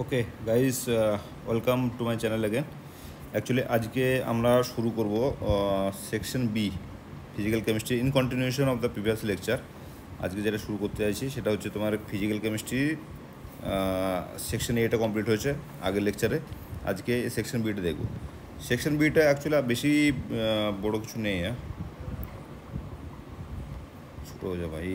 Okay guys, welcome to my channel again. Actually আজকে আমরা শুরু করব section B, physical chemistry, in continuation of the previous lecture. আজকে যেটা শুরু করতে চাইছি সেটা হচ্ছে তোমার ফিজিক্যাল কেমিস্ট্রি সেকশন এটা কমপ্লিট হয়েছে আগের লেকচারে। আজকে সেকশন বিটা দেখব। সেকশন বিটা অ্যাকচুয়ালি বেশি বড় কিছু নেই, ছোটো হয়ে যাবে ভাই।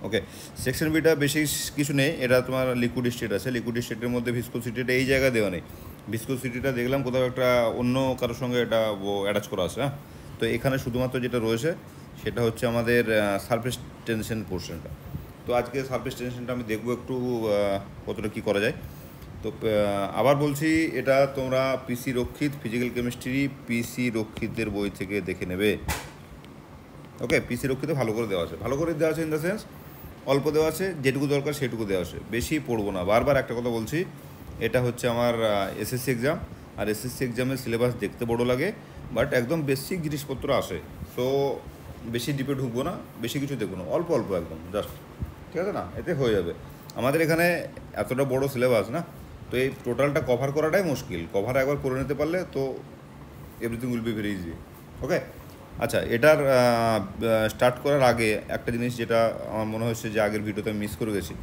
ওকে, সেকশন বিটা বেশি কিছু নেই, এটা তোমার লিকুইড স্টেট আছে। লিকুইড স্টেটের মধ্যে ভিসকোসিটিটা এই জায়গায় দেওয়া নেই। ভিসকোসিটিটা দেখলাম কোথাও একটা অন্য কারোর সঙ্গে এটা অ্যাটাচ করা আছে। হ্যাঁ, তো এখানে শুধুমাত্র যেটা রয়েছে সেটা হচ্ছে আমাদের সারফেস টেনশন পোর্শনটা। তো আজকে সারফেস টেনশনটা আমি দেখবো একটু কতটা কী করা যায়। তো আবার বলছি, এটা তোমরা পিসি রক্ষিত ফিজিক্যাল কেমিস্ট্রি পিসি রক্ষিতের বই থেকে দেখে নেবে। ওকে, পিসি রক্ষিতে ভালো করে দেওয়া আছে, ভালো করে দেওয়া আছে ইন দ্য সেন্স অল্প দেওয়া আছে, যেটুকু দরকার সেটুকু দেওয়া আছে, বেশি পড়বো না। বারবার একটা কথা বলছি, এটা হচ্ছে আমার এসএসসি এক্সাম, আর এসএসসি এক্সামের সিলেবাস দেখতে বড় লাগে, বাট একদম বেসিক জিনিসপত্র আসে। সো বেশি ডিপে ঢুকবো না, বেশি কিছু দেখবো না, অল্প অল্প একদম জাস্ট, ঠিক আছে না? এতে হয়ে যাবে। আমাদের এখানে এতটা বড় সিলেবাস না, তো এই টোটালটা কভার করাটাই মুশকিল। কভার একবার করে নিতে পারলে তো everything will be very easy. Okay, আচ্ছা, এটার স্টার্ট করার আগে একটা জিনিস যেটা আমার মনে হচ্ছে যে আগের ভিডিওতে আমি মিস করে গেছি,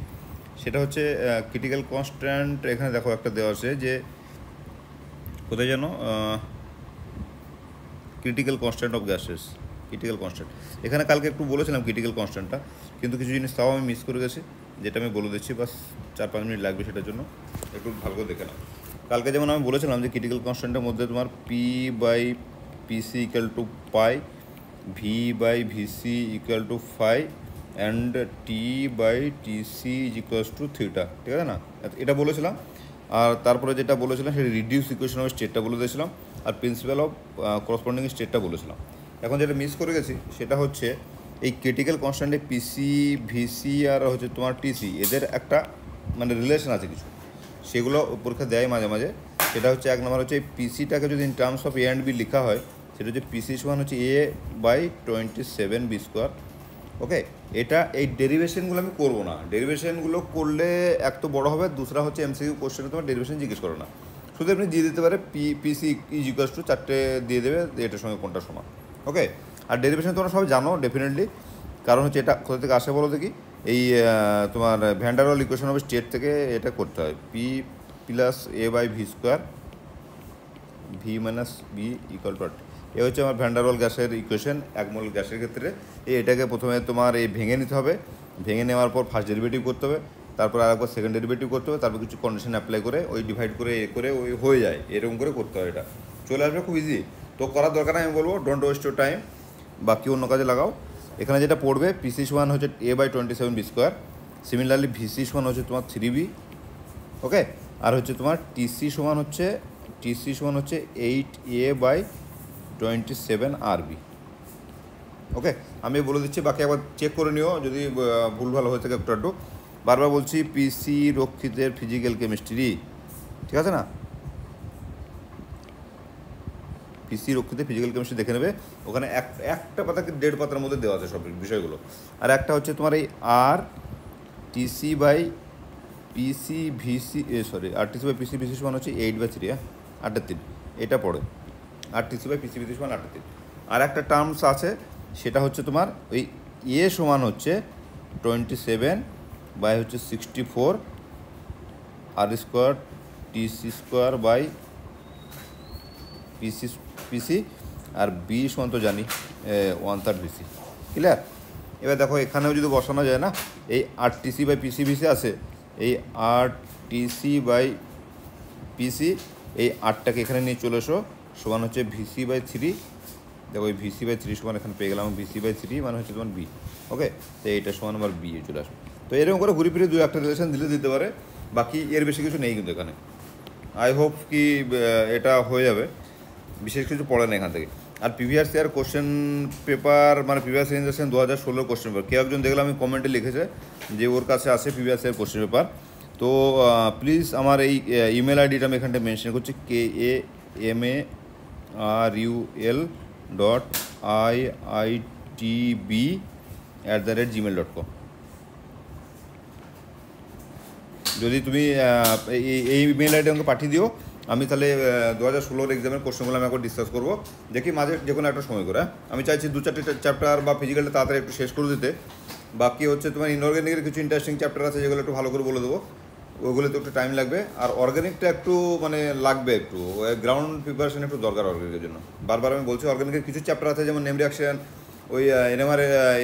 সেটা হচ্ছে ক্রিটিক্যাল কনস্ট্যান্ট। এখানে দেখো একটা দেওয়া আছে যে কোথায় যেন critical constant of gases, critical constant. এখানে কালকে একটু বলেছিলাম ক্রিটিক্যাল কনস্ট্যান্টটা, কিন্তু কিছু জিনিস তাও আমি মিস করে গেছি, যেটা আমি বলে দিচ্ছি। বাস 4-5 মিনিট লাগবে সেটার জন্য, একটু ভালো করে দেখে নাও। কালকে যেমন আমি বলেছিলাম যে ক্রিটিক্যাল কনস্ট্যান্টের মধ্যে তোমার P by PC equal to pi, V by VC equal to phi, and T by TC is equals to theta, ঠিক আছে না? এটা বলেছিলাম। আর তারপরে যেটা বলেছিলাম সেটা রিডিউস ইকুয়েশন অফ স্টেটটা বলে দিয়েছিলাম, আর প্রিন্সিপাল অফ করসপন্ডিং স্টেটটা বলেছিলাম। এখন যেটা মিস করে গেছি সেটা হচ্ছে এই ক্রিটিক্যাল কনস্ট্যান্টে পিসি, ভিসি আর হচ্ছে তোমার টিসি, এদের একটা মানে রিলেশন আছে কিছু, সেগুলো পরীক্ষা দেয় মাঝে মাঝে। সেটা হচ্ছে এক নম্বর হচ্ছে এই পিসিটাকে যদি in terms of A and B লেখা হয়, সেটা হচ্ছে পিসি সমান হচ্ছে A by 27 B square. Okay, এটা এই ডেরিভেশনগুলো আমি করবো না। ডেরিভেশনগুলো করলে এক তো বড় হবে, দুসরা হচ্ছে এমসিকিউ কোশ্চেনে তোমার ডেরিভেশন জিজ্ঞেস করো না, শুধু আপনি দিয়ে দিতে পারে পিসি ইজ ইকুয়ালস টু 4টে দিয়ে দেবে এটার সঙ্গে কোনটা সমান। ওকে, আর ডেরিভেশন তোমরা সবাই জানো ডেফিনেটলি, কারণ হচ্ছে এটা কোথা থেকে আসে বলো দেখি। এই তোমার van der Waal equation of state থেকে এটা করতে হয়, P plus A by V square V minus B equal to. A হচ্ছে আমার ভ্যান ডার ওয়াল গ্যাসের ইকুয়েশন এক মোল গ্যাসের ক্ষেত্রে। এটাকে প্রথমে তোমার এই ভেঙে নিতে হবে, ভেঙে নেওয়ার পর ফার্স্ট ডেরিভেটিভ করতে হবে, তারপর আরেকবার সেকেন্ড ডেরিভেটিভ করতে হবে, তারপর কিছু কন্ডিশন অ্যাপ্লাই করে ওই ডিভাইড করে এ করে ওই হয়ে যায়, এরকম করে করতে হয়। এটা চলে আসবে খুব ইজি। তো করার দরকার আমি বলবো ডোন্ট ওয়েস্ট ইউর টাইম, বাকি অন্য কাজে লাগাও। এখানে যেটা পড়বে, পিসি সমান হচ্ছে A by 27 B square, similarly VC সমান হচ্ছে তোমার 3b। ওকে, আর হচ্ছে তোমার টিসি সমান হচ্ছে 8a বাই 27 আরবি। ওকে, আমি বলে দিচ্ছি, বাকি একবার চেক করে নিও যদি ভুল ভালো হয়ে থাকে একটু একটু। বারবার বলছি পিসি রক্ষিতের ফিজিক্যাল কেমিস্ট্রি, ঠিক আছে না? পিসি রক্ষিতে ফিজিক্যাল কেমিস্ট্রি দেখে নেবে, ওখানে একটা পাতাকে 1.5 পাতার মধ্যে দেওয়া আছে সব বিষয়গুলো। আর একটা হচ্ছে তোমার এই আর টিসি বাই পিসি ভিসি, আর টিসি বাই পিসি ভিসি সমান হচ্ছে 8/3, 8/3, এটা পড়ে। আর টিসি বাই পিসি ভিসি সমান 8/3। আর একটা টার্মস আছে, সেটা হচ্ছে তোমার ওই এ সমান হচ্ছে 27 বাই হচ্ছে 64 আর square TC square by PC PC, আর বি সমান তো জানি 1/3 বিসি। ক্লিয়ার? এবার দেখো এখানেও যদি বসানো যায় না, এই আর টিসি বাই পিসি ভিসি আছে, এই আর টিসি বাই পিসি, এই আরটাকে এখানে নিয়ে চলে এসো, সমান হচ্ছে ভিসি বাই 3। দেখো এই ভিসি বাই 3 সমান এখানে পেয়ে গেলাম ভিসি বাই 3 মানে হচ্ছে তোমার বি। ওকে, তো এইটা সমান আমার বি এ চলে আসবে। তো এরকম করে ঘুরে ফিরে 2-1টা রিলেশন দিতে পারে, বাকি এর বেশি কিছু নেই কিন্তু এখানে। আই হোপ কি এটা হয়ে যাবে, বিশেষ কিছু পড়ে না এখান থেকে। আর প্রিভিয়াস ইয়ার কোশ্চেন পেপার, মানে প্রিভিয়াস জেনারেশন 2016 কোশ্চেন পেপার, কেউ একজন দেখলাম আমি কমেন্টে লিখেছে যে ওর কাছে আছে প্রিভিয়াস ইয়ার কোশ্চেন পেপার। তো প্লিজ আমার এই ইমেল আইডিটা আমি এখানটা মেনশন করছি, KAMARUL.IITB@gmail.com। যদি তুমি এই মেল আইডি আমাকে পাঠিয়ে দিও, আমি তাহলে 2016 এক্সামের কোশ্চেনগুলো আমি এখন ডিসকাস করবো, দেখি মাঝে যে কোনো একটা সময় করে। আমি চাইছি 2-4টে চ্যাপ্টার বা ফিজিক্যালটা তাড়াতাড়ি একটু শেষ করে দিতে। বাকি হচ্ছে তোমার ইনঅর্গ্যানিকের কিছু ইন্টারেস্টিং চ্যাপ্টার আছে যেগুলো একটু ভালো করে বলে দেবো, ওগুলোতে একটু টাইম লাগবে। আর অর্গ্যানিকটা একটু মানে লাগবে, একটু গ্রাউন্ড প্রিপারেশন একটু দরকার অর্গ্যানিকের জন্য। বারবার আমি বলছি অর্গ্যানিকের কিছু চ্যাপ্টার আছে যেমন নেম রিয়াকশন, ওই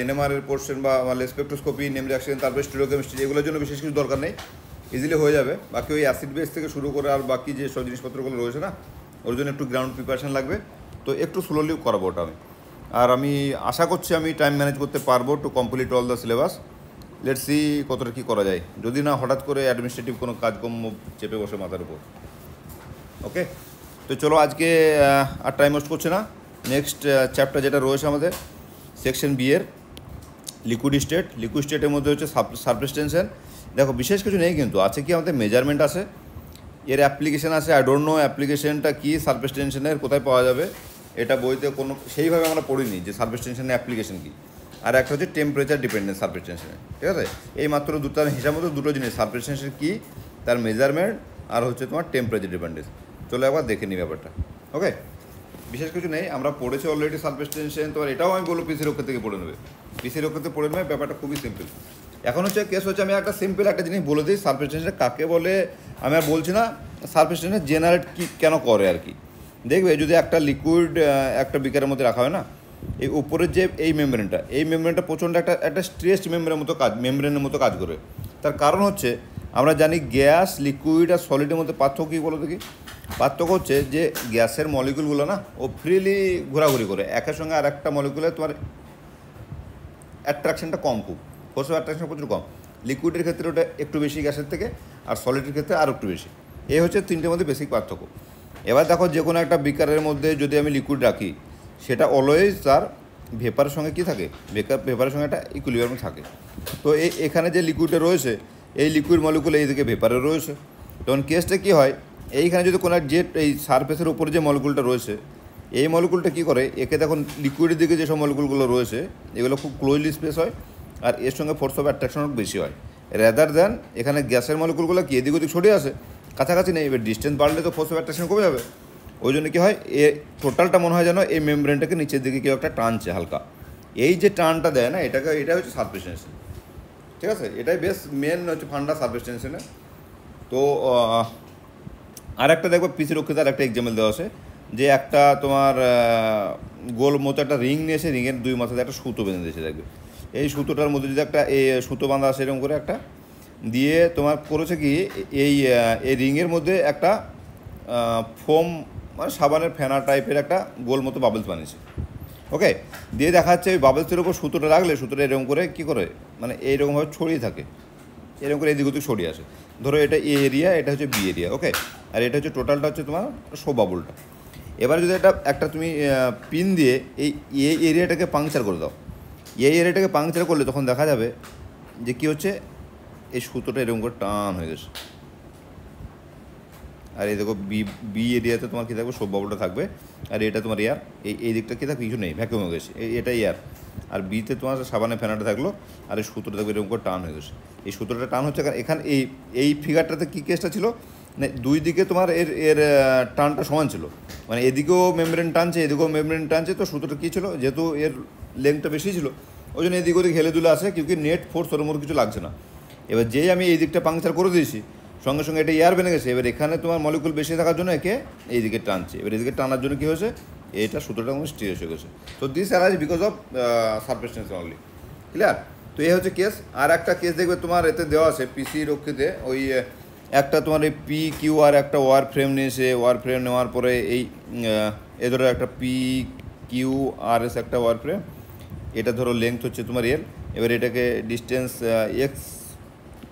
এনএমআরের পোর্শন বা স্পেকট্রোস্কোপি, নেম রিয়াকশন, তারপরে স্টিরিওকেমিস্ট্রি, এগুলোর জন্য বিশেষ কিছু দরকার নেই, ইজিলি হয়ে যাবে। বাকি ওই অ্যাসিড বেস থেকে শুরু করে আর বাকি যে সব জিনিসপত্রগুলো রয়েছে না, ওর জন্য একটু গ্রাউন্ড প্রিপারেশন লাগবে, তো একটু স্লোলি করাবো ওটা আমি। আর আমি আশা করছি আমি টাইম ম্যানেজ করতে পারবো to complete all the syllabus. Let's see কতটা কী করা যায়, যদি না হঠাৎ করে অ্যাডমিনিস্ট্রেটিভ কোনো কাজকর্ম চেপে বসে মাথার উপর। ওকে, তো চলো আজকে আর টাইম ওয়েস্ট করছে না। নেক্সট চ্যাপ্টার যেটা রয়েছে আমাদের সেকশন বি এর লিকুইড স্টেট। লিকুইড স্টেটের মধ্যে হচ্ছে সারফেস টেনশন। দেখো বিশেষ কিছু নেই, কিন্তু আছে কি আমাদের মেজারমেন্ট আছে, এর অ্যাপ্লিকেশান আছে। আই ডোন্ট নো অ্যাপ্লিকেশনটা কী সারফেস টেনশনের, কোথায় পাওয়া যাবে, এটা বইতে কোনো সেইভাবে আমরা পড়িনি যে সারফেস টেনশনের অ্যাপ্লিকেশন কী। আর একটা হচ্ছে টেম্পারেচার ডিপেন্ডেন্ট সারফেস টেনশনের, ঠিক আছে। এই মাত্র দুটার হিসাব মতো দুটো জিনিস, সারফেস টেনশন কী, তার মেজারমেন্ট, আর হচ্ছে তোমার টেম্পারেচার ডিপেন্ডেন্স। চলো একবার দেখে নিই ব্যাপারটা। ওকে, বিশেষ কিছু নেই, আমরা পড়েছি অলরেডি সারফেস টেনশন। তোমার এটাও আমি বলবো পিসির অক্ষর থেকে পড়ে নেবে, পিসির অক্ষর থেকে পড়ে নেবে, ব্যাপারটা খুবই সিম্পল। এখন হচ্ছে কেস হচ্ছে, আমি একটা সিম্পল একটা জিনিস বলে দিই, সারফেস টেনশন কাকে বলে আমি আর বলছি না, সারফেস টেনশন জেনারেট কী কেন করে আর কি। দেখবে যদি একটা লিকুইড একটা বিকারের মধ্যে রাখা হয় না, এই উপরের যে এই মেমব্রেনটা প্রচণ্ড একটা স্ট্রেসড মেমব্রেনের মতো কাজ করে। তার কারণ হচ্ছে আমরা জানি গ্যাস, লিকুইড আর সলিডের মধ্যে পার্থক্য কী বলো দেখি। পার্থক্য হচ্ছে যে গ্যাসের মলিকুলগুলো না ও ফ্রিলি ঘোরাঘুরি করে, একের সঙ্গে আর একটা মলিকুলে তোমার অ্যাট্রাকশনটা কম, খুব ফোর্স অফ অ্যাট্রাকশন প্রচুর কম। লিকুইডের ক্ষেত্রে ওটা একটু বেশি গ্যাসের থেকে, আর সলিডের ক্ষেত্রে আরও একটু বেশি। এই হচ্ছে তিনটের মধ্যে বেসিক পার্থক্য। এবার দেখো যে কোনো একটা বিকারের মধ্যে যদি আমি লিকুইড রাখি, সেটা অলওয়েজ তার ভেপারের সঙ্গে কী থাকে, ভেপারের সঙ্গে একটা ইকুইলিব্রিয়াম থাকে। তো এখানে যে লিকুইডটা রয়েছে, এই লিকুইড মলিকুল এইদিকে ভেপারে রয়েছে। তখন কেসটা কী হয়, এইখানে যদি কোনো যে এই সারফেসের উপরে যে মলিকুলটা রয়েছে, এই মলিকুলটা কী করে, একে দেখুন লিকুইডের দিকে যেসব মলিকুলগুলো রয়েছে এগুলো খুব ক্লোজলি স্পেস হয়, আর এর সঙ্গে ফোর্স অফ অ্যাট্রাকশন বেশি হয় রেদার দ্যান এখানে গ্যাসের মলিকুলগুলো কি এদিক ওদিক ছড়িয়ে আসে, কাছাকাছি নেই। এবার ডিস্টেন্স বাড়লে তো ফোর্স অফ অ্যাট্রাকশন কমে যাবে। ওই জন্য কী হয়, এ টোটালটা মনে হয় যেন এই মেমব্রেনটাকে নিচের দিকে কেউ একটা টানছে হালকা। এই যে টানটা দেয় না, এটা হচ্ছে সারফেস টেনশন, ঠিক আছে। এটাই বেশ মেন হচ্ছে ফান্ডা সারফেস টেনশনে। তো আর একটা দেখবো পিসির রক্ষিত আর একটা এক্সাম্পল দেওয়া আছে, যে একটা তোমার গোল মতো একটা রিং নিয়েছে, রিংয়ের দুই মাথাতে একটা সুতো বেঁধে দিয়েছে। দেখবে এই সুতোটার মধ্যে যদি একটা সুতো বাঁধা আছে এরকম করে একটা দিয়ে, তোমার করেছে কি এই রিংয়ের মধ্যে একটা ফোম মানে সাবানের ফেনা টাইপের একটা গোল মতো বাবলস বানিয়েছে। ওকে, দিয়ে দেখা যাচ্ছে ওই বাবলসের ওপর সুতোটা রাখলে সুতোটা এরকম করে কী করে, মানে এইরকমভাবে ছড়িয়ে থাকে, এরকম করে এদিক ওদিক ছড়িয়ে আসে। ধরো এটা এ এরিয়া, এটা হচ্ছে বি এরিয়া, ওকে, আর এটা হচ্ছে টোটালটা হচ্ছে তোমার শো বাবলটা। এবারে যদি একটা তুমি পিন দিয়ে এই এরিয়াটাকে পাংচার করে দাও, এই এরিয়াটাকে পাংচার করলে তখন দেখা যাবে যে কী হচ্ছে, এই সুতোটা এরকম করে টান হয়ে গেছে। আর এই দেখো বি এরিয়াতে তোমার কী থাকবে, শো বাবলটা থাকবে, আর এটা তোমার এয়ার, এই দিকটা কী থাকবে, কিছু নেই, ভ্যাকুয়াম হয়ে গেছে, এটা এয়ার। আর বিতে তোমার সাবানের ফেনাটা থাকলো, আর এই সুতোটা থাকবে এরকম করে টান হয়ে গেছে। এই সুতোটা টান হচ্ছে কারণ এখানে এই ফিগারটাতে কী কেসটা ছিল, মানে দুই দিকে তোমার এর টানটা সমান ছিল, মানে এদিকেও মেমব্রেন টানছে, এদিকেও মেমব্রেন টানছে। তো সুতোটা কী ছিল, যেহেতু এর লেন্থটা বেশি ছিল, ওই জন্য এদিক ওদিক হেলে দুলে আসে, কিন্তু নেট ফোর্স ওর মধ্যে কিছু লাগছে না। এবার যেই আমি এই দিকটা পাংচার করে দিয়েছি, সঙ্গে সঙ্গে এটা এয়ার বেনে গেছে। এবার এখানে তোমার মলিকুল বেশি থাকার জন্য একে এইদিকে টানছে। এবার এদিকে টানার জন্য কী হয়েছে, এটা সুতোটা স্ট্রেচ হয়ে গেছে। তো this arise because of surface tension only. Clear? তো এই হচ্ছে কেস। আর একটা কেস দেখবে তোমার এতে দেওয়া আছে পিসি রক্ষিতে, ওই একটা তোমার এই পি কিউ আর একটা ওয়ার ফ্রেম নিয়েছে। ওয়ার ফ্রেম নেওয়ার পরে এই ধরো একটা পি কিউ আর এস একটা ওয়ার ফ্রেম, এটা ধরো লেন্থ হচ্ছে তোমার এল। এবার এটাকে ডিস্টেন্স এক্স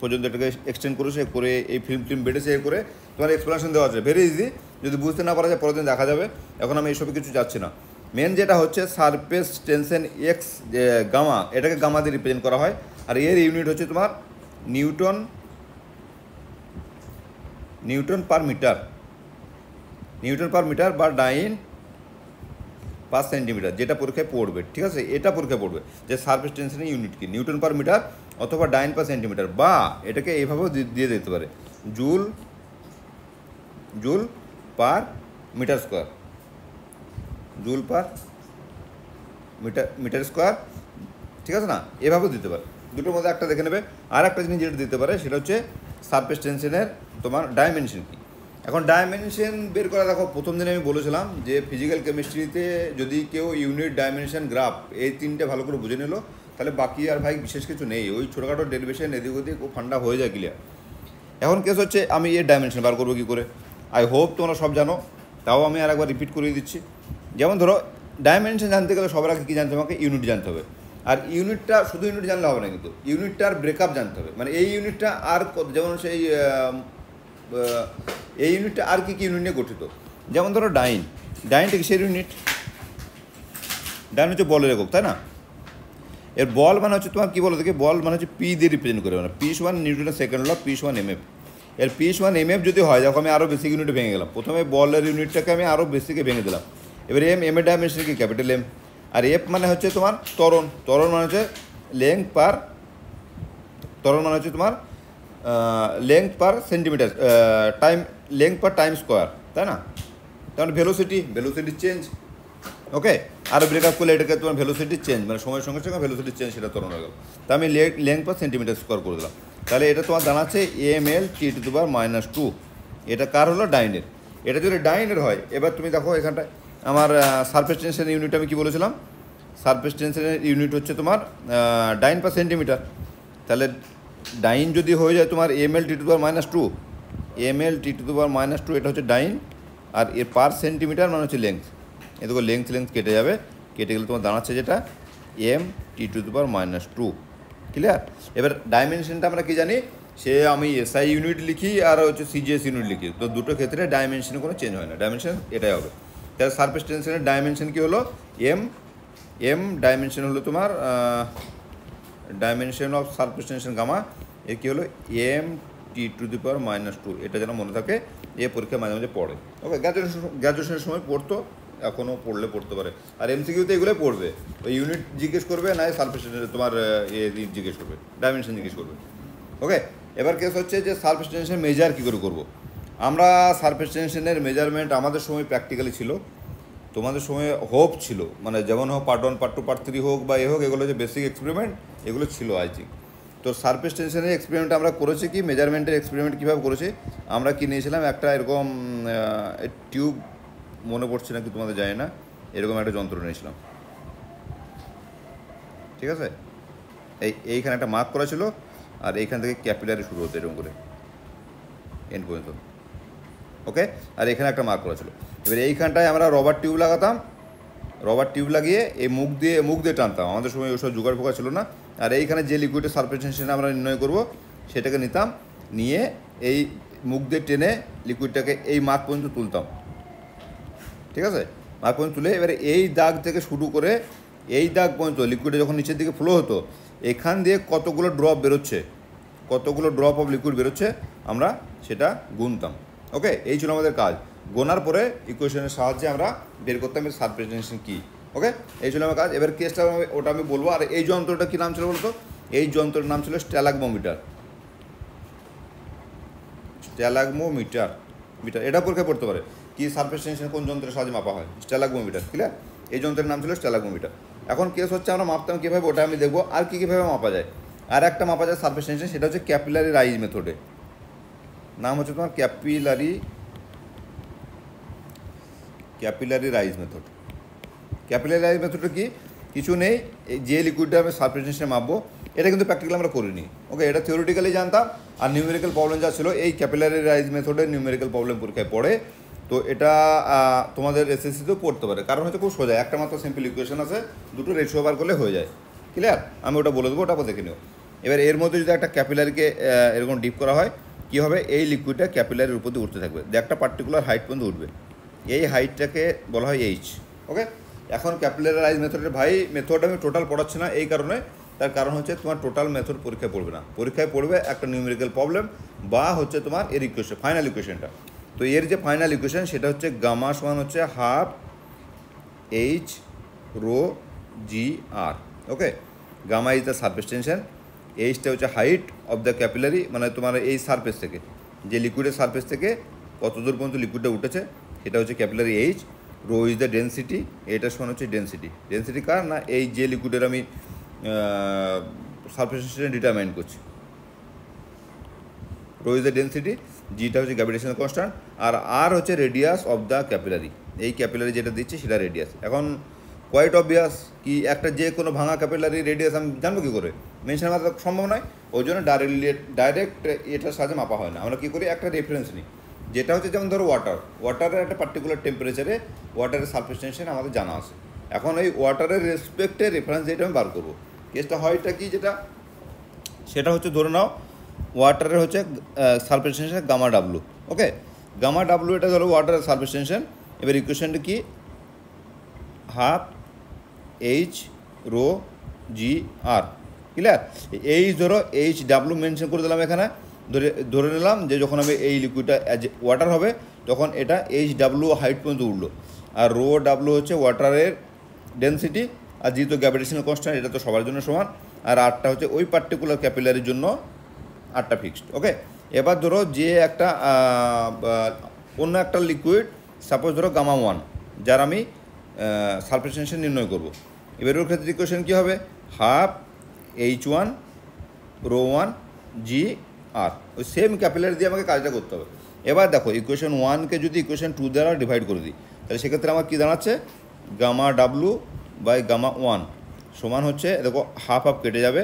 পর্যন্ত এটাকে এক্সটেন্ড করেছে, করে এই ফিল্ম বেড়েছে, এ করে তোমার এক্সপ্লেনেশন দেওয়া আছে। ভেরি ইজি, যদি বুঝতে না পারা যায় পরের দিন দেখা যাবে। এখন আমি এইসবে কিছু যাচ্ছি না। মেন যেটা হচ্ছে সারফেস টেনশন এক্স গামা, এটাকে গামা দিয়ে রিপ্রেজেন্ট করা হয়। আর এর ইউনিট হচ্ছে তোমার নিউটন পার মিটার বা ডাইন পার সেন্টিমিটার, যেটা পরীক্ষায় পড়বে, ঠিক আছে। এটা পরীক্ষায় পড়বে যে সারফেস টেনশনের ইউনিট কি, নিউটন পার মিটার অথবা ডাইন পার সেন্টিমিটার, বা এটাকে এইভাবেও দিয়ে দিতে পারে, joule per metre square, joule per metre square, ঠিক আছে না, এভাবেও দিতে পারে। দুটোর মধ্যে একটা দেখে নেবে। আর একটা জিনিস যেটা দিতে পারে সেটা হচ্ছে সারফেস টেনশনের তোমার ডাইমেনশন কী। এখন ডাইমেনশন বের করা, দেখো প্রথম দিনে আমি বলেছিলাম যে ফিজিক্যাল কেমিস্ট্রিতে যদি কেউ ইউনিট, ডাইমেনশন, গ্রাফ এই তিনটে ভালো করে বুঝে নিল, তাহলে বাকি আর ভাই বিশেষ কিছু নেই। ওই ছোটোখাটো ডেরিভেশন এদিক ওদিক ও ফান্ডা হয়ে যায় ক্লিয়ার। এখন কেস হচ্ছে আমি এর ডাইমেনশন বার করবো কী করে। আই হোপ তোমরা সব জানো, তাও আমি আর একবার রিপিট করিয়ে দিচ্ছি। যেমন ধরো ডাইমেনশন জানতে গেলে সবার আগে কী জানতে হবে, আমাকে ইউনিট জানতে হবে। আর ইউনিটটা শুধু ইউনিট জানলে হবে না, কিন্তু ইউনিটটার ব্রেকআপ জানতে হবে। মানে এই ইউনিটটা আর যেমন সেই এই ইউনিটটা আর কী কী ইউনিট নিয়ে গঠিত। যেমন ধরো ডাইনটা কিসের ইউনিট? ডাইন হচ্ছে বলের একক, তাই না? এর বল মানে হচ্ছে তোমার কী বলো দেখে, বল মানে হচ্ছে পি দিয়ে রিপ্রেজেন্ট করে, মানে P1 নিউটনের সেকেন্ড ল, P1 mm। এর P1 mm যদি হয়, দেখো আমি আরও বেসিক ইউনিটে ভেঙে গেলাম। প্রথমে বলের ইউনিটটাকে আমি আরও বেসিকে ভেঙে দিলাম। এবার এম এর ডাইমেনশন কি, ক্যাপিটাল এম। আর এফ মানে হচ্ছে তোমার ত্বরণ মানে হচ্ছে লেংথ পার, ত্বরণ মানে হচ্ছে তোমার length per centimetre, time, length per time square, তাই না? তাহলে ভেলোসিটি চেঞ্জ, ওকে। আর ব্রেকআপ করলে এটাকে তোমার ভেলোসিটি চেঞ্জ, মানে সময়ের সঙ্গে সঙ্গে ভেলোসিটি চেঞ্জ, সেটা ত্বরণ হয়ে গেল। তা আমি লেংথ পার সেন্টিমিটার স্কোয়ার করে দিলাম। তাহলে এটা তোমার দাঁড়াচ্ছে mL/(2). এটা কার হলো? ডাইনের। এটা যদি ডাইনের হয়, এবার তুমি দেখো এখানটায় আমার সারফেস টেনশন ইউনিট আমি কী বলেছিলাম, সারফেস টেনশনের ইউনিট হচ্ছে তোমার ডাইন পার সেন্টিমিটার। তাহলে ডাইন যদি হয়ে যায় তোমার mL/(2), mL/(2), এটা হচ্ছে ডাইন। আর এর পার সেন্টিমিটার মানে হচ্ছে লেংথ। এ দেখো লেংথ কেটে যাবে, কেটে গেলে তোমার দাঁড়াচ্ছে যেটা mT²-2। ক্লিয়ার? এবার ডাইমেনশনটা আমরা কী জানি, সে আমি SI ইউনিট লিখি আর হচ্ছে CGS ইউনিট লিখি, তো দুটো ক্ষেত্রে ডাইমেনশনে কোনো চেঞ্জ হয় না, ডাইমেনশন এটাই হবে। তাহলে সারফেস টেনশনের ডাইমেনশন কী হলো? ডাইমেনশন হলো তোমার dimension of surface tension gamma, এর কী হলো mT²-2। এটা যেন মনে থাকে, এ পরীক্ষা মাঝে মাঝে পড়ে, ওকে। গ্র্যাজুয়েশনের সময় পড়তো, এখনও পড়তে পারে। আর MCQতে এগুলোই পড়বে, ওই ইউনিট জিজ্ঞেস করবে, না সারফেস তোমার জিজ্ঞেস করবে, ডাইমেনশন জিজ্ঞেস করবে, ওকে। এবার কেস হচ্ছে যে সারফেস টেনশন মেজার কী করে করবো আমরা। সারফেস টেনশনের মেজারমেন্ট আমাদের সময় প্র্যাকটিক্যালি ছিল, তোমাদের সময় হোপ ছিল, মানে যেমন হোক পার্ট 1, পার্ট 2, পার্ট 3 হোক বা হোক, এগুলো যে বেসিক এক্সপেরিমেন্ট এগুলো ছিল আই থিঙ্ক। তো সারফেস টেনশনের এক্সপেরিমেন্ট আমরা করেছি কি, মেজারমেন্টের এক্সপেরিমেন্ট কীভাবে করেছি, আমরা কি নিয়েছিলাম একটা এরকম টিউব, মনে পড়ছে না কি তোমাদের, যায় না, এরকম একটা যন্ত্র নিয়েছিলাম, ঠিক আছে। এইখানে একটা মার্ক করা ছিল, আর এইখান থেকে ক্যাপিলারি শুরু হতো এরকম করে এন্ড পর্যন্ত, ওকে। আর এখানে একটা মার্ক করা ছিল। এবার এইখানটায় আমরা রবার টিউব লাগাতাম, রবার টিউব লাগিয়ে এই মুখ দিয়ে টানতাম, আমাদের সময় ওসব জোগাড় ফোগাড় ছিল না। আর এইখানে যে লিকুইডের সারফেস টেনশন আমরা নির্ণয় করব, সেটাকে নিতাম, নিয়ে এই মুখ দিয়ে টেনে লিকুইডটাকে এই মার্ক পর্যন্ত তুলতাম, ঠিক আছে। মার্ক পর্যন্ত তুলে এবারে এই দাগ থেকে শুরু করে এই দাগ পর্যন্ত লিকুইডে যখন নিচের দিকে ফ্লো হতো, এখান দিয়ে কতগুলো ড্রপ বেরোচ্ছে, কতগুলো ড্রপ অফ লিকুইড বেরোচ্ছে, আমরা সেটা গুনতাম, ওকে। এই ছিল আমাদের কাজ। গোনার পরে ইকুয়েশনের সাহায্যে আমরা বের করতাম এর সারফেস টেনশন কী, ওকে। এই ছিল আমার কাজ। এবার কেসটা ওটা আমি বলবো। আর এই যন্ত্রটা কী নাম ছিল বলতো? এই যন্ত্রের নাম ছিল স্ট্যালাগমোমিটার। এটা পরীক্ষা পড়তে পারে কি সারফেস টেনশন কোন যন্ত্রের সাহায্যে মাপা হয়, স্ট্যালাগমোমিটার, ক্লিয়ার? এই যন্ত্রের নাম ছিল স্ট্যালাগমোমিটার। এখন কেস হচ্ছে আমরা মাপতাম কীভাবে, ওটা আমি দেখবো। আর কীভাবে মাপা যায়, আর একটা মাপা যায় সারফেস টেনশন, সেটা হচ্ছে ক্যাপিলারি রাইজ মেথডে। নাম হচ্ছে তোমার capillary rise method. Capillary rise মেথডটা কি, কিছু নেই, এই যে লিকুইডটা আমি সারফেস টেনশনে মাপবো, এটা কিন্তু প্র্যাকটিক্যালি আমরা করিনি, ওকে। এটা থিওরিটিক্যালি জানতাম। আর নিউমেরিক্যাল প্রবলেম যা ছিল, এই ক্যাপিলারি রাইজ মেথডে নিউমেরিক্যাল প্রবলেম পরীক্ষায় পড়ে, তো এটা তোমাদের SSCতেও পড়তে পারে। কারণ হচ্ছে খুব সোজা, একটা মাত্র সিম্পল ইকুয়েশন আছে, দুটো রেশিও বার করলে হয়ে যায়, ক্লিয়ার? আমি ওটা বলে দেবো, ওটা দেখে নিও। এবার এর মধ্যে যদি একটা ক্যাপিলারিকে এরকম ডিপ করা হয়, কী হবে, এই লিকুইডটা ক্যাপিলারির উপর দিয়ে উঠতে থাকবে, একটা পার্টিকুলার হাইট পর্যন্ত উঠবে, এই হাইটটাকে বলা হয় H, ওকে। এখন ক্যাপিলারি রাইজ মেথডের মেথড আমি টোটাল পড়াচ্ছি না, এই কারণে, তার কারণ হচ্ছে তোমার টোটাল মেথড পরীক্ষায় পড়বে না, পরীক্ষায় পড়বে একটা নিউমেরিক্যাল প্রবলেম বা হচ্ছে তোমার এর ইকুয়েশন, ফাইনাল ইকুয়েশনটা। তো এর যে ফাইনাল ইকুয়েশন সেটা হচ্ছে গামা সমান হচ্ছে half H ρ G R, okay. Gamma is the surface tension, এইচটা হচ্ছে হাইট অফ দ্য ক্যাপিলারি, মানে তোমার এই সারফেস থেকে, যে লিকুইডের সারফেস থেকে কত দূর পর্যন্ত লিকুইডটা উঠেছে সেটা হচ্ছে capillary H. Rho is the density, এটা সমান হচ্ছে ডেন্সিটি। ডেন্সিটি কার না, এই যে লিকুইডের আমি সারফেস ডিটারমাইন করছি। রো ইজ দ্য ডেন্সিটি, জিটা হচ্ছে গ্র্যাভিটেশনাল কনস্ট্যান্ট, আর হচ্ছে রেডিয়াস অফ দ্য ক্যাপিলারি। এই ক্যাপিলারি যেটা দিচ্ছি সেটা রেডিয়াস। এখন কোয়াইট অবভিয়াস কি একটা যে কোনো ভাঙা ক্যাপিলারি রেডিয়াস আমি জানবো কী করে, মেনশন মাত্র সম্ভব নয়। ওই জন্য ডাইরেক্ট এটার সাহায্যে মাপা হয় না, আমরা কী করি একটা রেফারেন্স নিই, যেটা হচ্ছে যেমন ধরো ওয়াটারের একটা পার্টিকুলার টেম্পারেচারে ওয়াটারের সারফেস টেনশন আমাদের জানা আছে। এখন এই ওয়াটারের রেসপেক্টে রেফারেন্স যেটা আমি বার করবো, কেসটা হয়টা কি, যেটা সেটা হচ্ছে ধরে নাও ওয়াটারের হচ্ছে সারফেস টেনশন গামা ডাব্লু। ওকে, গামা ডাব্লু এটা ধরো ওয়াটারের সারফেস টেনশন। এবার ইকুয়েশনটা কি, হাফ এইচ রো জি আর, ক্লিয়ার। এইচ ধরো এইচ ডাব্লু মেনশন করে দিলাম এখানে, ধরে নিলাম যে যখন আমি এই লিকুইডটা অ্যাজ ওয়াটার হবে তখন এটা এইচ ডাব্লু হাইট পর্যন্ত উঠলো, আর রো ডাব্লু হচ্ছে ওয়াটারের ডেন্সিটি, আর যেহেতু গ্র্যাভিটেশনাল কনস্ট্যান্ট এটা তো সবার জন্য সমান, আর আরটা হচ্ছে ওই পার্টিকুলার ক্যাপিলারির জন্য আরটা ফিক্সড। ওকে, এবার ধরো যে একটা অন্য একটা লিকুইড, সাপোজ ধরো গামা ওয়ান, যার আমি সারফেস টেনশন নির্ণয় করবো। এবার ওর ক্ষেত্রে ইকুয়েশন কী হবে, half H one rho one G R, ওই সেম ক্যাপিলারি দিয়ে আমাকে কাজটা করতে হবে। এবার দেখো ইকুয়েশন ওয়ানকে যদি ইকুয়েশন টু দ্বারা ডিভাইড করে দিই, তাহলে সেক্ষেত্রে আমার কী দাঁড়াচ্ছে, gamma W by gamma one সমান হচ্ছে, দেখো হাফ হাফ কেটে যাবে,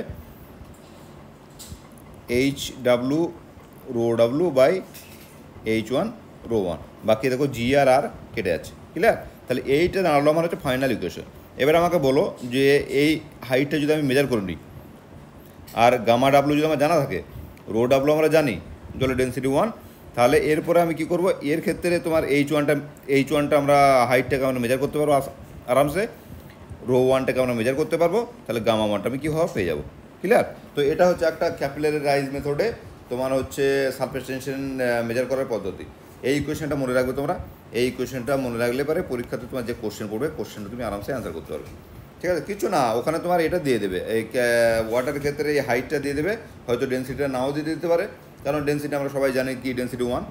H W rho W by H one rho one, বাকি দেখো জি আর আর কেটে যাচ্ছে, ক্লিয়ার। তাহলে এইটা দাঁড়ালো আমার হচ্ছে ফাইনাল ইকুয়েশন। এবার আমাকে বলো যে এই হাইটটা যদি আমি মেজার করে নিই, আর গামা ডাব্লু যদি আমার জানা থাকে, রো ডাব্লু আমরা জানি জলের ডেন্সিটি ওয়ান, তাহলে এরপরে আমি কী করবো, এর ক্ষেত্রে তোমার এইচ ওয়ানটা আমরা হাইটটাকে আমরা মেজার করতে পারবো আরামসে, রো ওয়ানটাকে আমরা মেজার করতে পারবো, তাহলে গামা ওয়ানটা আমি কী হওয়া পেয়ে যাবো, ক্লিয়ার। তো এটা হচ্ছে একটা ক্যাপিলারি রাইজ মেথডে তোমার হচ্ছে সারফেস টেনশন মেজার করার পদ্ধতি। এই ইকুয়েশনটা মনে রাখবে তোমরা, এই ইকুয়েশনটা মনে রাখলে পরে পরীক্ষাতে তোমার যে কোশ্চেন পড়বে, কোশ্চেনটা তুমি আরামসে অ্যান্সার করতে পারবে, ঠিক আছে। কিছু না, ওখানে তোমার এটা দিয়ে দেবে, এই ওয়াটারের ক্ষেত্রে এই হাইটটা দিয়ে দেবে, হয়তো ডেন্সিটিটা নাও দিয়ে দিতে পারে, কারণ ডেন্সিটি আমরা সবাই জানি কি ডেন্সিটি ওয়ান,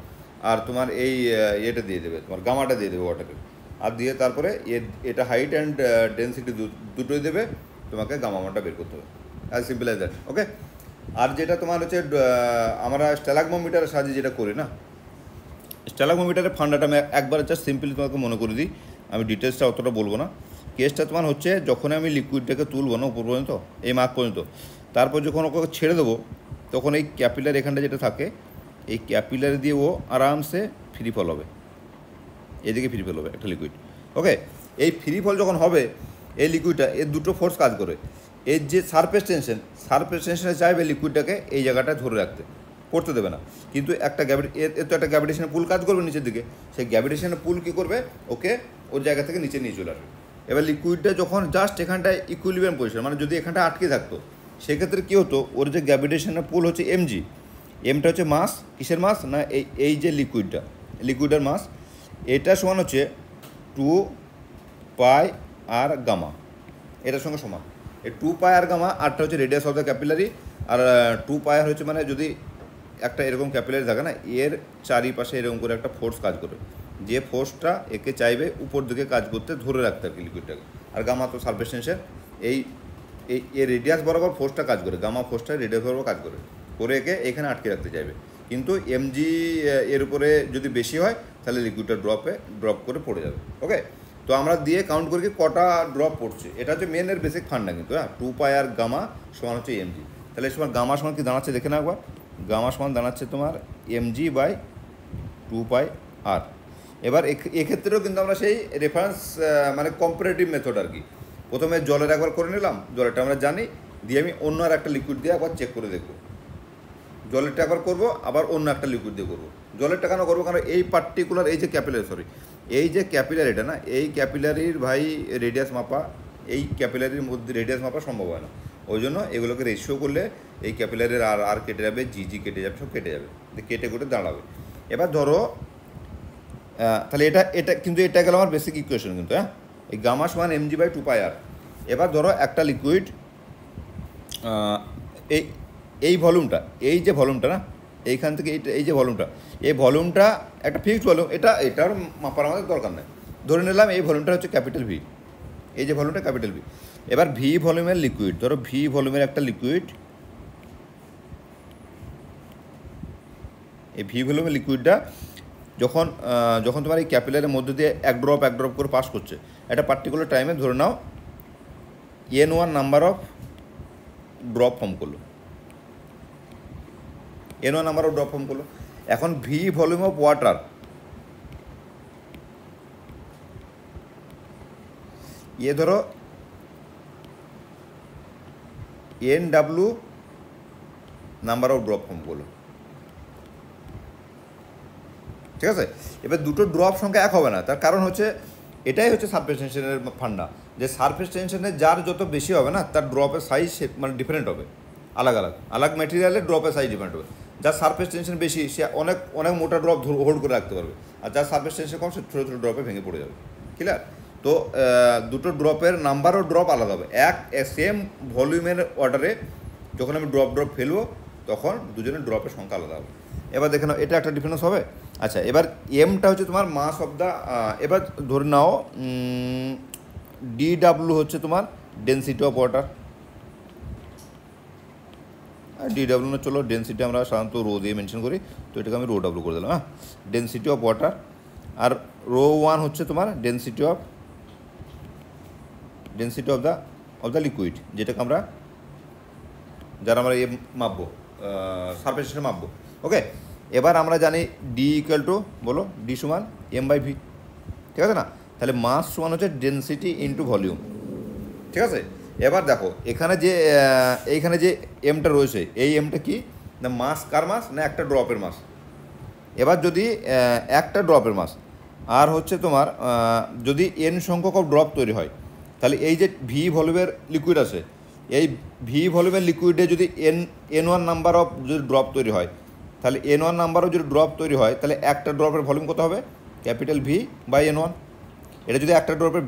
আর তোমার এই এটা দিয়ে দেবে, তোমার গামাটা দিয়ে দেবে ওয়াটারের, আর দিয়ে তারপরে এটা হাইট অ্যান্ড ডেন্সিটি দুটোই দেবে, তোমাকে গামা মানটা বের করতে হবে, অ্যাজ সিম্পল অ্যাজ দ্যাট। ওকে, আর যেটা তোমার হচ্ছে আমরা স্ট্যালাগমোমিটারের সাহায্যে যেটা করি না, স্ট্যালাগমোমিটারের ফান্ডাটা আমি একবার জাস্ট সিম্পলি তোমাকে মনে করে দিই, আমি ডিটেলসটা অতটা বলবো না। কেসটা তোমার হচ্ছে যখন আমি লিকুইডটাকে তুলবো না উপর পর্যন্ত, এই মার্ক পর্যন্ত, তারপর যখন ওকে ছেড়ে দেবো, তখন এই ক্যাপিলার এখানটা যেটা থাকে, এই ক্যাপিলারি দিয়ে ও আরামসে ফ্রি ফল হবে, এদিকে ফ্রি ফল হবে একটা লিকুইড। ওকে, এই ফ্রি ফল যখন হবে এই লিকুইডটা, এর দুটো ফোর্স কাজ করে, এর যে সারফেস টেনশনে চাইবে লিকুইডটাকে এই জায়গাটায় ধরে রাখতে, করতে দেবে না, কিন্তু একটা এর তো একটা গ্র্যাভিটেশনাল পুল কাজ করবে নিচের দিকে, সেই গ্র্যাভিটেশনাল পুল কী করবে, ওকে ওর জায়গা থেকে নিচে নিয়ে চলে আসবে। এবার লিকুইডটা যখন জাস্ট এখানটায় ইকুইলিব্রিয়াম পজিশন, মানে যদি এখানটা আটকে থাকতো, সেক্ষেত্রে কী হতো, ওর যে গ্র্যাভিটেশনাল পুল হচ্ছে এমজি, এমটা হচ্ছে মাস, কিসের মাস না এই যে লিকুইডের মাস, এটা সমান হচ্ছে 2 পাই আর গামা, এটার সঙ্গে সমান। এই 2 পাই আর গামা, আরটা হচ্ছে রেডিয়াস অফ দ্য ক্যাপিলারি, আর 2 পাই আর হচ্ছে মানে যদি একটা এরকম ক্যাপিলারি থাকে না, এর চারিপাশে এরকম করে একটা ফোর্স কাজ করে, যে ফোর্সটা একে চাইবে উপর দিকে কাজ করতে, ধরে রাখতে আর কি লিকুইডটাকে। আর গামা তো সারফেস টেনশন, এই এর রেডিয়াস বরাবর ফোর্সটা কাজ করে, গামা ফোর্সটা রেডিয়াস বরাবর কাজ করে একে এখানে আটকে রাখতে চাইবে, কিন্তু এমজি এর উপরে যদি বেশি হয় তাহলে লিকুইডটা ড্রপ করে পড়ে যাবে। ওকে, তো আমরা দিয়ে কাউন্ট করি কটা ড্রপ পড়ছে, এটা হচ্ছে মেনের বেসিক ফান্ডা কিন্তু, হ্যাঁ। 2 পাই আর গামা সমান হচ্ছে এমজি, তাহলে সময় গামা সমান কি দাঁড়াচ্ছে দেখে না একবার, গামা সমান দাঁড়াচ্ছে তোমার এমজি বাই 2 পাই আর। এবার এক্ষেত্রেও কিন্তু আমরা সেই রেফারেন্স মানে কম্পারেটিভ মেথড আর কি, প্রথমে জলের একবার করে নিলাম, জলেরটা আমরা জানি, দিয়ে আমি অন্য আর একটা লিকুইড দিয়ে একবার চেক করে দেখবো, জলেরটা একবার করবো, আবার অন্য একটা লিকুইড দিয়ে করবো। জলেরটা কেন করবো, কারণ এই পার্টিকুলার এই যে ক্যাপিলারি এটা না, এই ক্যাপিলারির ভাই রেডিয়াস মাপা, এই ক্যাপিলারির মধ্যে রেডিয়াস মাপা সম্ভব হয় না, ওই জন্য এগুলোকে রেশিও করলে এই ক্যাপিলারির আর কেটে যাবে, জি কেটে যাবে, সব কেটে যাবে, কেটে কুটে দাঁড়াবে। এবার ধরো তাহলে এটা কিন্তু এটা গেল আমার বেসিক ইকুয়েশন কিন্তু, হ্যাঁ, এই গামা সমান এমজি বাই 2 পাই আর। এবার ধরো একটা লিকুইড এই ভলিউমটা, এই যে ভলিউমটা না, এইখান থেকে এই যে ভলিউমটা, এই ভলিউমটা একটা ফিক্সড ভলিউম, এটার মাপার আমাদের দরকার নেই। ধরে নিলাম এই ভলিউমটা হচ্ছে ক্যাপিটাল ভি, এই যে ভলিউমটা ক্যাপিটাল ভি। এবার ভি ভলিউমের লিকুইড, ধরো ভি ভলিউমের একটা লিকুইড, এই ভি ভলিউমের লিকুইডটা যখন যখন তোমার এই ক্যাপিলারের মধ্যে দিয়ে এক ড্রপ করে পাস করছে একটা পার্টিকুলার টাইমে, ধরে নাও n1 number of drop form করলো, n1 number of drop form করলো। এখন ভি ভলিউম অফ ওয়াটার, ধরো NW number of drop form করলো, ঠিক আছে। এবার দুটো ড্রপ সংখ্যা এক হবে না, তার কারণ হচ্ছে এটাই হচ্ছে সারফেস টেনশনের ফান্ডা, যে সারফেস টেনশনের যার যত বেশি হবে না তার ড্রপের সাইজ মানে ডিফারেন্ট হবে, আলাগ ম্যাটেরিয়ালের ড্রপের সাইজ ডিফারেন্ট হবে। যার সারফেস টেনশন বেশি সে অনেক মোটা ড্রপ হোল্ড করে রাখতে পারবে, আর যার সারফেস টেনশন কম সে ছোটো ছোটো ড্রপে ভেঙে পড়ে যাবে, ক্লিয়ার। তো দুটো ড্রপের নাম্বারও ড্রপ আলাদা হবে। সেম ভলিউমের অর্ডারে যখন আমি ড্রপ ফেলবো তখন দুজনের ড্রপের সংখ্যা আলাদা হবে। এবার দেখে নাও এটা একটা ডিফারেন্স হবে। আচ্ছা, এবার এমটা হচ্ছে তোমার মাস অফ দ্য, এবার ধরে নাও DW হচ্ছে তোমার ডেন্সিটি অফ ওয়াটার, আর DW না, চলো ডেন্সিটি আমরা সাধারণত রো দিয়ে মেনশন করি, তো এটাকে আমি ρW করে দিলাম। হ্যাঁ, ডেন্সিটি অফ ওয়াটার। আর ρ1 হচ্ছে তোমার ডেন্সিটি অফ দ্য লিকুইড, যেটাকে আমরা যারা আমরা মাপবো সারফেস টেনশন মাপবো। ওকে, এবার আমরা জানি ডি ইকুয়াল টু, বলো ডি সমান m/v, ঠিক আছে না। তাহলে মাস সমান হচ্ছে ডেনসিটি ইন্টু ভলিউম, ঠিক আছে। এবার দেখো এইখানে যে এমটা রয়েছে, এই এমটা কি না, মাস কার মাস না একটা ড্রপের মাস। এবার যদি একটা ড্রপের মাস আর হচ্ছে তোমার যদি n সংখ্যক ড্রপ তৈরি হয়, তাহলে এই যে ভি ভলিউমের লিকুইড আছে, এই ভি ভলিউমের লিকুইডে যদি n1 নাম্বার অফ যদি ড্রপ তৈরি হয়, তাহলে n1 নাম্বারও যদি ড্রপ তৈরি হয়, তাহলে একটা ড্রপের ভলিউম কত হবে, ক্যাপিটাল ভি বাই n1। এটা যদি একটা ড্রপের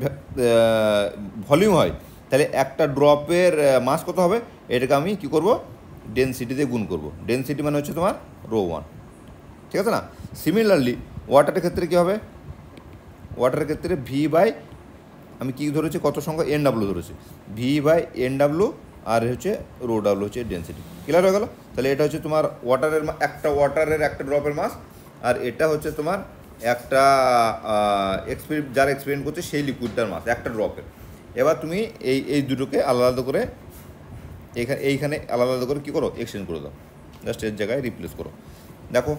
ভলিউম হয়, তাহলে একটা ড্রপের মাস কত হবে, এটাকে আমি কী করবো, ডেনসিটি দিয়ে গুণ করবো। ডেনসিটি মানে হচ্ছে তোমার ρ1, ঠিক আছে না। সিমিলারলি ওয়াটারের ক্ষেত্রে কী হবে, ওয়াটারের ক্ষেত্রে ভি বাই, আমি কী ধরেছি, কত সংখ্যা NW ধরেছি, ভি বাই NW, আর হচ্ছে ρW হচ্ছে ডেনসিটি। ক্লিয়ার হয়ে গেল। তাহলে এটা হচ্ছে তোমার ওয়াটারের একটা ড্রপের মাস, আর এটা হচ্ছে তোমার একটা যারা এক্সপেরিমেন্ট করছে সেই লিকুইডটার মাস একটা ড্রপের। এবার তুমি এই দুটোকে আলাদা করে এইখানে আলাদা করে কী করো, এক্সচেঞ্জ করে দাও, জাস্ট এর জায়গায় রিপ্লেস করো। দেখো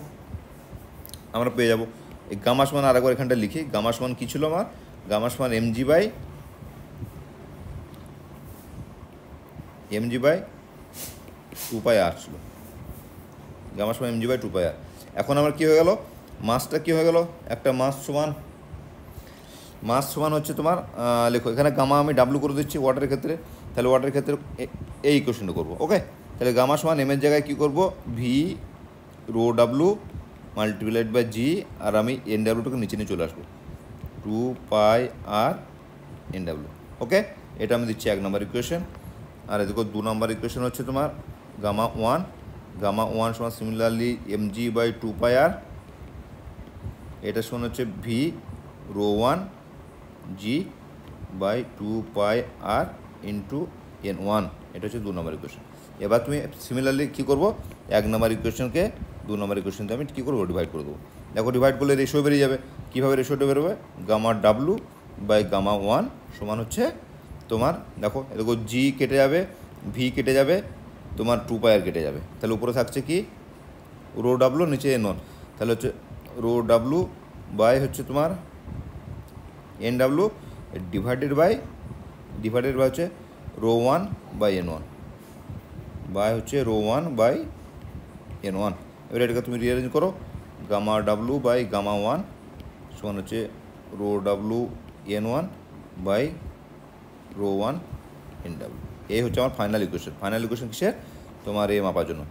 আমরা পেয়ে যাবো এই গামা সমান, আরেকবার এখানটা লিখি, গামা সমান কী ছিল আমার, গামা সমান mg বাই 2πr ছিল, গামা সমান mg বাই 2πr। এখন আমার কী হয়ে গেল, মাসটা কী হয়ে গেল, একটা মাস সমান হচ্ছে তোমার, লেখো এখানে গামা আমি ডাব্লু করে দিচ্ছি ওয়াটারের ক্ষেত্রে, তাহলে ওয়াটারের ক্ষেত্রে এই ইকুয়েশনটা করবো। ওকে, তাহলে গামা সমান এমের জায়গায় কী করবো, ভি ρW মাল্টিপ্লাইড বাই জি, আর আমি NWটাকে নিচে নিয়ে চলে আসবো, 2πr NW। ওকে, এটা আমি দিচ্ছি 1 নম্বর ইকুয়েশন। আর এদিকে 2 নম্বর ইকুয়েশন হচ্ছে তোমার গামা ওয়ান সমান সিমিলারলি mg বাই 2πr, এটা সমান হচ্ছে V ρ1 G by 2πr into n1, এটা হচ্ছে 2 নম্বর ইকুয়েশন। এবার তুমি সিমিলারলি কী করবো, 1 নম্বর ইকুয়েশনকে 2 নম্বর ইকুয়েশনকে আমি কী করবো, ডিভাইড করে দেবো। দেখো ডিভাইড করলে রেশিও বেরিয়ে যাবে। কীভাবে রেশিওটা বেরোবে, গামা W বাই গামা 1 সমান হচ্ছে তোমার, দেখো দেখো জি কেটে যাবে, ভি কেটে যাবে, তোমার 2πr কেটে যাবে, তাহলে উপরে থাকছে কি ρW, নিচে n1, তাহলে হচ্ছে ρW বাই হচ্ছে তোমার NW ডিভাইডেড বাই হচ্ছে ρ1 বাই n1 বাই হচ্ছে ρ1 বাই n1। এবার এটাকে তুমি রিঅ্যারেঞ্জ করো, গামা W বাই গামা 1 সমান হচ্ছে ρW n1 বাই ρ1 NW। এই হচ্ছে আমার ফাইনাল ইকুয়েশন কিসের, তোমার এ মাপার জন্য,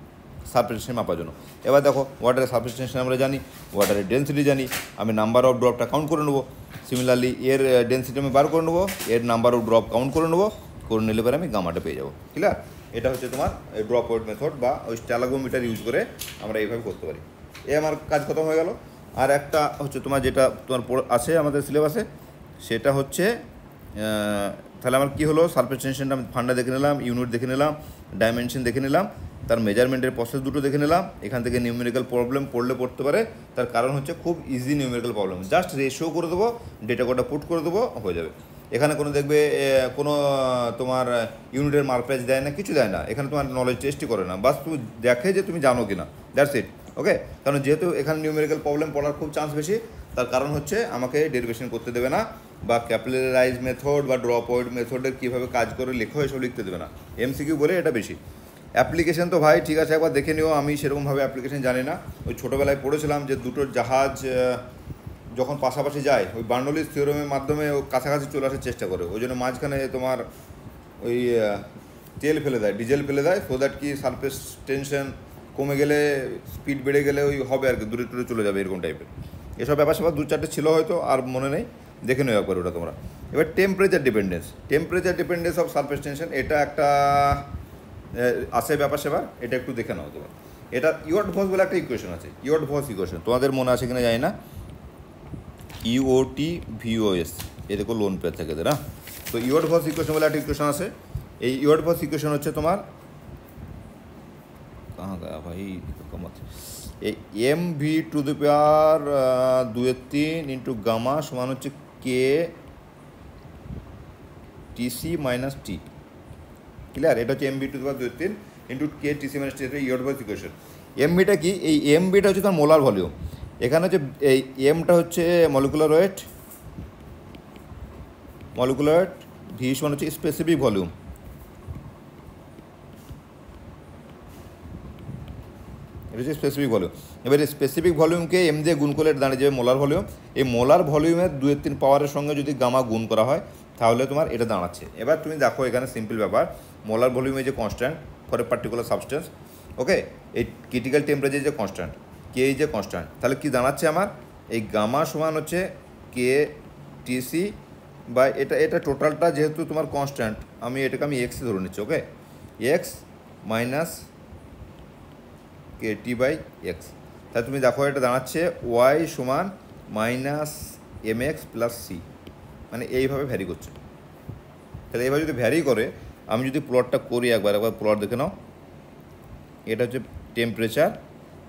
সারফেস টেনশন মাপার জন্য। এবার দেখো ওয়াটারের সারফেস টেনশন আমরা জানি, ওয়াটারের ডেন্সিটি জানি, আমি নাম্বার অফ ড্রপটা কাউন্ট করে নেবো। সিমিলারলি এর ডেন্সিটি আমি বার করে নেবো, এর নাম্বার অফ ড্রপ কাউন্ট করে নেবো, করে নিলে পরে আমি গামাটা পেয়ে যাবো। ক্লিয়ার। এটা হচ্ছে তোমার ড্রপ আউট মেথড বা ওই স্ট্যালাগোমিটার ইউজ করে আমরা এইভাবে করতে পারি। আমার কাজ খতম হয়ে গেল। আর একটা হচ্ছে তোমার যেটা তোমার আছে আমাদের সিলেবাসে, সেটা হচ্ছে তাহলে আমার কী হলো, সারফেস টেনশনটা আমি ফান্ডা দেখে নিলাম, ইউনিট দেখে নিলাম, ডাইমেনশন দেখে নিলাম, তার মেজারমেন্টের প্রসেস দুটো দেখে নিলাম। এখান থেকে নিউমেরিক্যাল প্রবলেম পড়তে পারে, তার কারণ হচ্ছে খুব easy numerical problem, just ratio করে দেবো, ডেটা কোডটা পুট করে দেবো, হয়ে যাবে। এখানে কোনো দেখবে কোনো তোমার ইউনিটের মার্ক প্রাইস দেয় না, কিছু দেয় না, এখানে তোমার নলেজ টেস্টই করে না, বাস তুমি দেখে যে তুমি জানো কি না, দ্যাটস ইট। ওকে, কারণ যেহেতু এখানে নিউমেরিক্যাল প্রবলেম পড়ার খুব চান্স বেশি, তার কারণ হচ্ছে আমাকে ডেরিভেশন করতে দেবে না, বা ক্যাপিলারাইজ মেথড বা ড্রপ আউট মেথডের কীভাবে কাজ করে লেখো এসব লিখতে দেবে না, এমসিকিউ বলে এটা বেশি। অ্যাপ্লিকেশন তো ভাই ঠিক আছে একবার দেখে নিও, আমি সেরকমভাবে অ্যাপ্লিকেশন জানি না। ওই ছোটোবেলায় পড়েছিলাম যে দুটো জাহাজ যখন পাশাপাশি যায় ওই বার্নৌলিস থিওরেমের মাধ্যমে ও কাছাকাছি চলে আসার চেষ্টা করে, ওই জন্য মাঝখানে তোমার ওই তেল ফেলে দেয়, ডিজেল ফেলে দেয়, সো দ্যাট কি সারফেস টেনশন কমে গেলে, স্পিড বেড়ে গেলে ওই হবে আর কি, দূরে টুরে চলে যাবে এরকম টাইপের। এসব ব্যাপার স্যাপার দু চারটে ছিল হয়তো, আর মনে নেই, দেখে নেও একবার ওটা তোমরা। এবার temperature dependence of surface tension, এটা একটা আছে ব্যাপার স্যাপার, এটা একটু দেখে নাও তোমরা। এটা ইওয়ার্ড-ভস বলে একটা ইকুয়েশন আছে, ইওয়ার্ড-ভস ইকুয়েশন তোমাদের মনে আছে কিনা জানি না, ইওটি-ভিওএস, এ দেখো লোন পে থেকে না। তো ইওয়ার্ড-ভস ইকুয়েশন বলে একটা ইকুয়েশন আছে। এই ইওয়ার্ড-ভস ইকুয়েশন হচ্ছে তোমার কাহা গায়া ভাই কমাত, এই mv⁴ ইন্টু গামা সমান হচ্ছে কে টিসি মাইনাস টি, ক্লিয়ার? এটা হচ্ছে mv⁴ into k TC minus টি, ইওয়ার্ড-ভস ইকুয়েশন। এমবিটা কি, এই এমবিটা হচ্ছে তার মোলার ভলিউম, এখানে হচ্ছে এই এমটা হচ্ছে মলিকুলার ওয়েট, ভি সমান হচ্ছে স্পেসিফিক ভলিউম, এটা হচ্ছে স্পেসিফিক ভলিউম। এবার স্পেসিফিক ভলিউমকে এম দিয়ে গুণ করলে দাঁড়িয়ে যাবে মোলার ভলিউম। এই মোলার ভলিউমের 2/3 পাওয়ারের সঙ্গে যদি গামা গুণ করা হয় তাহলে তোমার এটা দাঁড়াচ্ছে। এবার তুমি দেখো এখানে সিম্পল ব্যাপার, মোলার ভলিউমে যে constant for a particular substance, okay, এই ক্রিটিক্যাল টেম্পারেচার যে কনস্ট্যান্ট, কে যে কনস্ট্যান্ট, তাহলে কি দাঁড়াচ্ছে আমার, এই গামা সমান হচ্ছে কে টিসি বা এটা টোটালটা যেহেতু তোমার কনস্ট্যান্ট, এটাকে আমি এক্স ধরে নিচ্ছি, okay, X minus K T by X. তাহলে তুমি দেখো এটা দাঁড়াচ্ছে ওয়াই সমান minus M X plus C, মানে এইভাবে ভ্যারি করছে। তাহলে এইভাবে যদি ভ্যারি করে, আমি যদি প্লটটা করি একবার প্লট দেখে নাও, এটা হচ্ছে টেম্পারেচার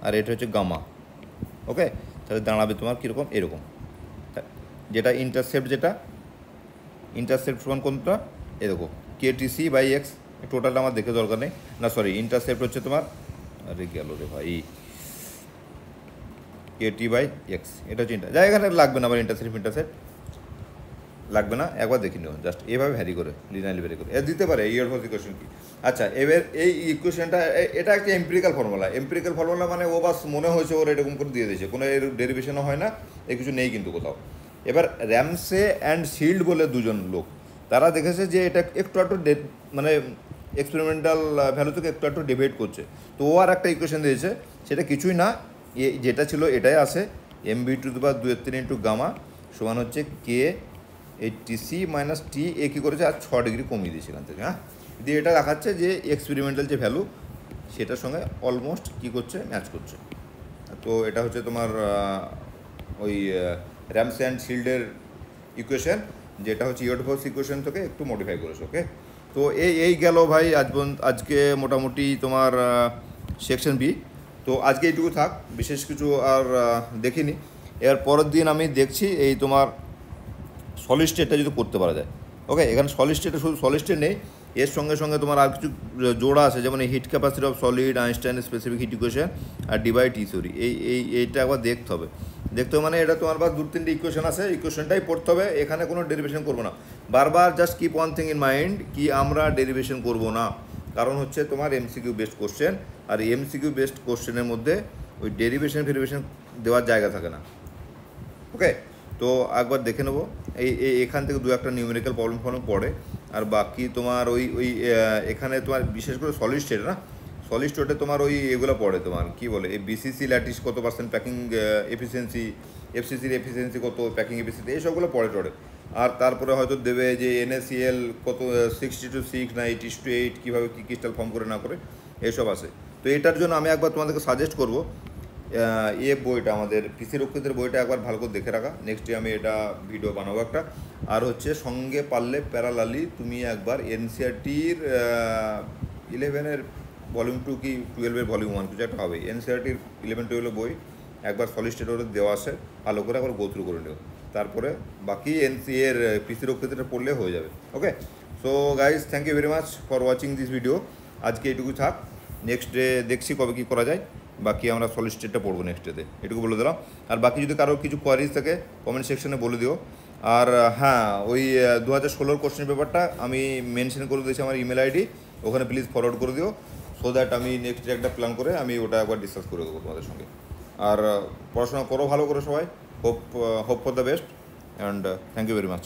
আর এটা হচ্ছে গামা, ওকে, তাহলে দাঁড়াবে তোমার কীরকম, এরকম, যেটা ইন্টারসেপ্ট সমান কোনটা, এ দেখো কেটিসি বাই এক্স, টোটালটা আমার দেখে দরকার নেই, না সরি, ইন্টারসেপ্ট হচ্ছে তোমার, আরে গেল রে ভাই, কেটি বাই এক্স, এটা হচ্ছে যাই, এখানে লাগবে না আবার ইন্টারসেপ্ট লাগবে না, একবার দেখে নিও, জাস্ট এভাবে ভ্যারি করে, লিনিয়ারলি ভ্যারি করে এ দিতে পারে। এই ইওয়ার্ড-ভস ইকুয়েশন কি, আচ্ছা, এবার এই ইকুয়েশনটা এটা একটা এম্পিরিক্যাল ফর্মুলা, মানে ও বাস মনে হয়েছে ওর এরকম করে দিয়ে দিয়েছে, কোনো এর ডেরিভেশনও হয় না, এই কিছু নেই কিন্তু কোথাও। এবার র্যামসে অ্যান্ড শিল্ড বলে দুজন লোক, তারা দেখেছে যে এটা একটু মানে এক্সপেরিমেন্টাল ভ্যালু থেকে একটু ডিবেট করছে, তো ও আর একটা ইকুয়েশন দিয়েছে, সেটা কিছুই না, যেটা ছিল এটাই আছে, mv⁴ ইন্টু গামা সমান হচ্ছে কে এই টিসি মাইনাস টি, এ কী করেছে আর 6 ডিগ্রি কমিয়ে দিয়েছে এখান থেকে, হ্যাঁ, দিয়ে এটা দেখাচ্ছে যে এক্সপেরিমেন্টাল যে ভ্যালু সেটার সঙ্গে অলমোস্ট কী করছে, ম্যাচ করছে। তো এটা হচ্ছে তোমার ওই র্যামসে অ্যান্ড শিল্ডের ইকুয়েশন, যেটা হচ্ছে ইওয়ার্ড-ভস ইকুয়েশন থেকে একটু মডিফাই করেছে, ওকে। তো এই গেল ভাই আজকে মোটামুটি তোমার সেকশন বি। তো আজকে এইটুকু থাক, বিশেষ কিছু আর দেখিনি। এর পরের দিন আমি দেখছি এই তোমার সলিড স্টেটটা যদি করতে পারা যায়, ওকে। এখানে সলিড স্টেটে শুধু সলিড স্টেট নেই, এর সঙ্গে সঙ্গে তোমার আর কিছু জোড়া আছে, যেমন heat capacity of solid, Einstein specific heat equation আর ডি/টি থিওরি, এইটা একবার দেখতে হবে, মানে এটা তোমার বা 2-3টে ইকুয়েশন আছে, ইকুয়েশনটাই পড়তে হবে, এখানে কোনো ডেরিভেশন করবো না। বারবার just keep one thing in mind, কি আমরা ডেরিভেশন করবো না, কারণ হচ্ছে তোমার এমসিকিউ বেসড কোশ্চেন, আর এমসিকিউ বেসড কোশ্চেনের মধ্যে ওই ডেরিভেশন দেওয়ার জায়গা থাকে না, ওকে। তো একবার দেখে নেবো, এখান থেকে 2-1টা নিউমেরিক্যাল প্রবলেম পড়ে, আর বাকি তোমার ওই এখানে তোমার বিশেষ করে সলিড স্টেটে তোমার ওই এগুলো পড়ে, তোমার কি বলে, এই বিসিসি ল্যাটিস কত % প্যাকিং এফিসিয়েন্সি, এফসিসির এফিসিয়েন্সি কত, প্যাকিং এফিসিয়েন্সি, এইসবগুলো পড়ে। আর তারপরে হয়তো দেবে যে NaCl কত 60:6 না 80:8 কীভাবে কী ক্রিস্টাল ফর্ম করে না করে এসব আছে। তো এটার জন্য আমি একবার তোমাদেরকে সাজেস্ট করব বইটা, আমাদের পিসি রক্ষিতের বইটা একবার ভালো করে দেখে রাখা। নেক্সট ডে আমি এটা ভিডিও বানাবো একটা। আর হচ্ছে সঙ্গে পারলে প্যারালালি তুমি একবার NCERTর 11-এর ভলিউম 2 কি 12-এর ভলিউম 1 কিছু একটা হবে, NCERTর 11-12 বই একবার সলিড স্টেট ওদের দেওয়া আছে, ভালো করে একবার গো থ্রু করে নিও। তারপরে বাকি এর পিসি রক্ষিতটা পড়লে হয়ে যাবে। Okay, so guys thank you very much for watching this video. আজকে এটুকু থাক, নেক্সট ডে দেখছি কবে কী করা যায়। বাকি আমরা সলিড স্টেটটা পড়বো নেক্সট ডেতে, এটুকু বলে দিলাম। আর বাকি যদি কারোর কিছু কোয়ারিজ থাকে কমেন্ট সেকশনে বলে দিও। আর হ্যাঁ, ওই 2016 কোশ্চেন পেপারটা আমি মেনশন করে দিয়েছি আমার ইমেল আইডি, ওখানে প্লিজ ফরওয়ার্ড করে দিও, সো দ্যাট আমি নেক্সট ডে একটা প্ল্যান করে আমি ওটা একবার ডিসকাস করে দেবো তোমাদের সঙ্গে। আর পড়াশোনা করো ভালো করে সবাই, hope for the best and thank you very much.